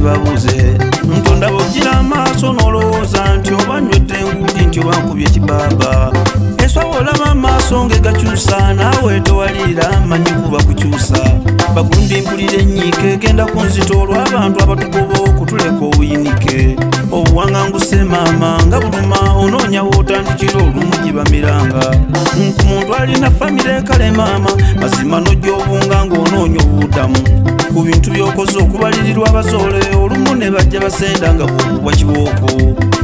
babuze ntonda bogira amaaso nolowooza nti obanywedde enguudi nti obankubye ekibaba eswabola amaaso ngegakyusa naawe towaliira manyi kuba kukyusa bagundi mpulire enyiike genda kunzita olw'abantu abatugoba okutuleka obuyinike obuwaŋŋanguse maama nga buluma onoonya wootandikira olumu gibamiranga ku muntu alina famire kale maama mazima nojja obunga ng'onoonya obuddamu ku bintu by'okoze okubalirirwa abazoole olumu ne bajja basenda nga bwokubwa kibooko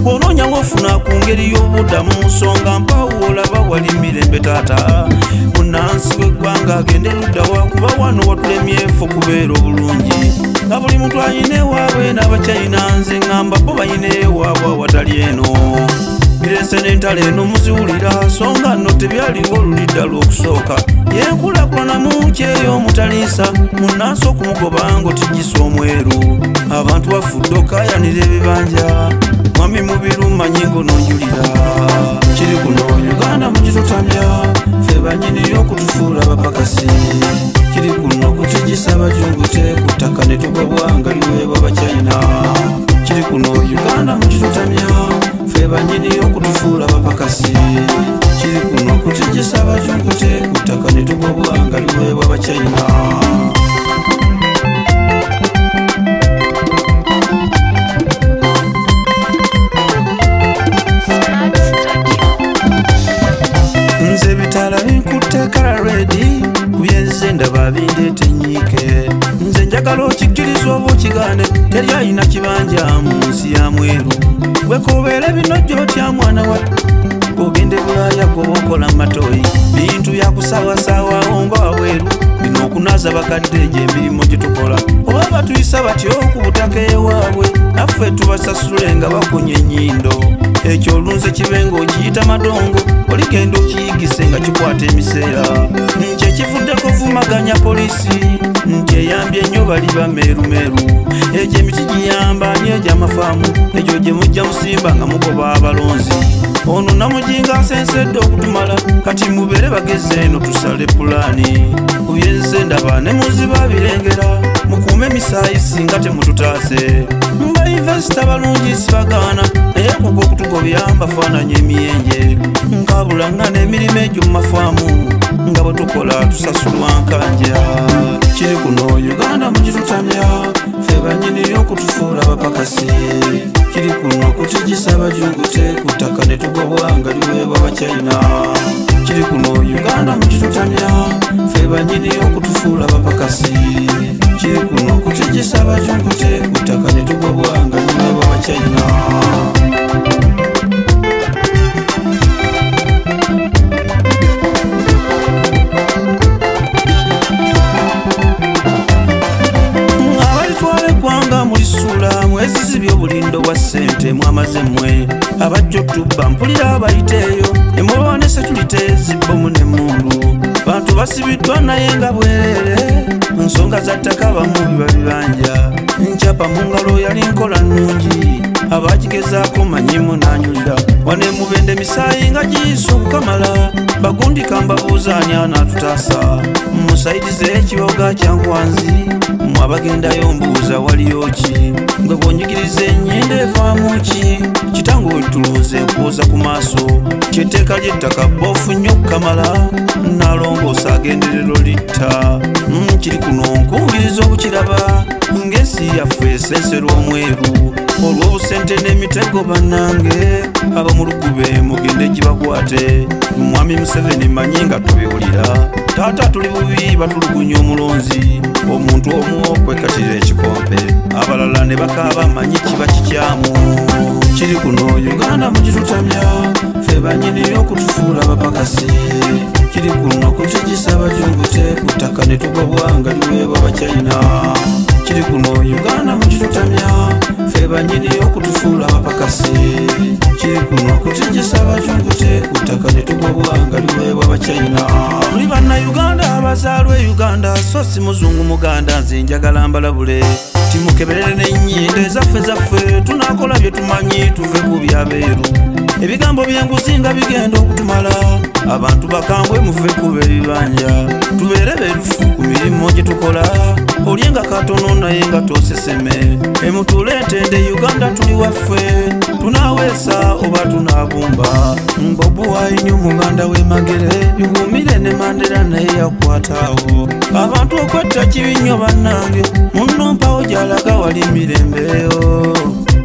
bw'onoonya wofuna ku ngeri y'obuddamu nsonga mpawolaba wali mirembe taata munansi w'eggwanga agende luddawa kuba wano watulemyefu kubeera obulungi nga buli muntu ayina ewaabwe n'abakyayina nze ŋŋamba bo bayina ewaabwe awatali eno birese n'entalo eno muziwulira songa nno tebyaliwo oluliddala okusooka yenkulakulanamu kyeyo omutaliisa munansi okumugoba ng'otigisa omweru abantu bafudde okayanira ebibanja mwami mubiru manyi ng'ononjulira kiri kuno Uganda mugitutamya ffe banyini okutufuula abapakasi kiri kuno kutigisa abajungute ku ttaka ne tugobwa nga liweebwa Abachina kiri kuno Uganda mugitutamya ffe banyini okutufuula abapakasi kiri kuno kutigisa abajungute ku ttaka ne tugobwa nga liweebwa Abachina nze bitala binkutte kala redi kuyenze ndaba bindeeta enyiike nze njagala okikkiriza oba okigaane teri ayina kibanja mu nsi ya mweru wekobeera bino gy'otya mwana wa ogende Bulaaya goba okola matoyi bintu byakusaawasaawaawo nga wabweru bino okunaza bakadde gy'emirimu gye tukola oba batuyisa batyo ku butaka ewaabwe naffe tubasasule nga bakunya ennyindo ekyo olunze kibe ng'okiyita madongo oligenda okiyigise nga kikwata emiseera nti ekivuddeko vumaganya poliisi nti eyambye ennyo bali bameerumeeru egyo emiti giyamba ani egy'amafaamu egyo gye mujja musimba nga mugoba abalonzi ono namujinga asensedde okutumala kati mubeere bageze eno tusale pulaani kuyenze ndaba ne muziba birengera mukuume emisaayi singa temututaase bayinvesita balungi sibagaana naye kugo okutugobya bafaananya emyenje nkabulanga n'emirimu egyo mu mafaamu nga bwe tukola tusasulwa nkanja kiri kuno Uganda mugitutamya ffe banyini okutufuula abapakasi kiri kuno kutigisa abajungute ku ttaka ne tugobwa nga liweebwa Abachina kiri kuno Uganda mugitutamya ffe banyini okutufuula abapakasi kiri kuno kutigisa abajungute ku ttaka ne tugobwa nga liweebwa Abachina mwezizibye obulindo bwa ssente mwamaze mmwe abajja otubba mpulira abayiteeyo emwobawane se tulite zibbomu n'emmundu bantu basibiddwa naye nga bwerere nsonga za ttaka bamu biba bibanja nkyapa mu ngalo yali nkola nnungi abakigezaako manyimu n'anyulira wane mubende misaayi nga giyisa okukamala bagundika mbabuuza ani anaatutaasa musaidize ekiboga kya Nkwanzi mwabagendayo mbuuza waliyo ki gwe bwonyigiriza ennyinda evaamu ki kitange olituluze nkuuza ku maaso kyetteeka ly'ettaka boofu nnyo okukamala nalongoosa agenderero litta kiri kuno nkuwuliriza obukiraba ng'ensi yaffe esenserwa omweru olw'obusente n'emitego bannange abamulugube mugende gibakwate mwami Museveni manyi nga tubiwulira taata tuli bubi batulugunya omulonzi omuntu omu okwekatira ekikompe abalala ne bakaaba manyi kiba kikyamu kiri kuno Uganda mugitutamya ffe banyini okutufuula abapakasi kiri kuno kutigisa abajungute ku ttaka ne tugobwa nga liweebwa Abachina kiri kuno Uganda mugitutamya ffe banyini okutufuula abapakasi kiri kuno kutigisa abajungute ku ttaka ne tugobwa nga liweebwa Abachina tuli bannayuganda abazaalwa Uganda so si muzungu muganda nze njagala mbalabule timukeberere n'ennyinda ezaffe tunakola bye tumanyi tuve ku byabeeru ebigambo by'enguzi nga bigenda okutumala abantu bakambwe muve kuba ebibanja tubeere beerufu ku mirimu gye tukola olyenga katono naye naye nga toseseme emutulete Uganda tuli waffe tunawesa oba tunabumba Bobi Wine omuganda w'emagere bigumire ne Mandela naye yakwatawo abantu okwetta kibinyo bannange munno mpawo gyalaga wali mirembeyo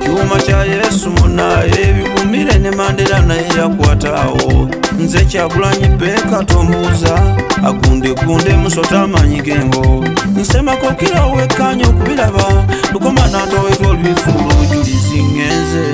kyuma kya Yesu munaye bigumire ne Mandela naye yakwatawo nze Kyagulanyi Beka tombuuza agundegunde musota amanyi gengo nsemako kira wekanya okubiraba lukomana ntowetwa olubifuula obujulizi ngenze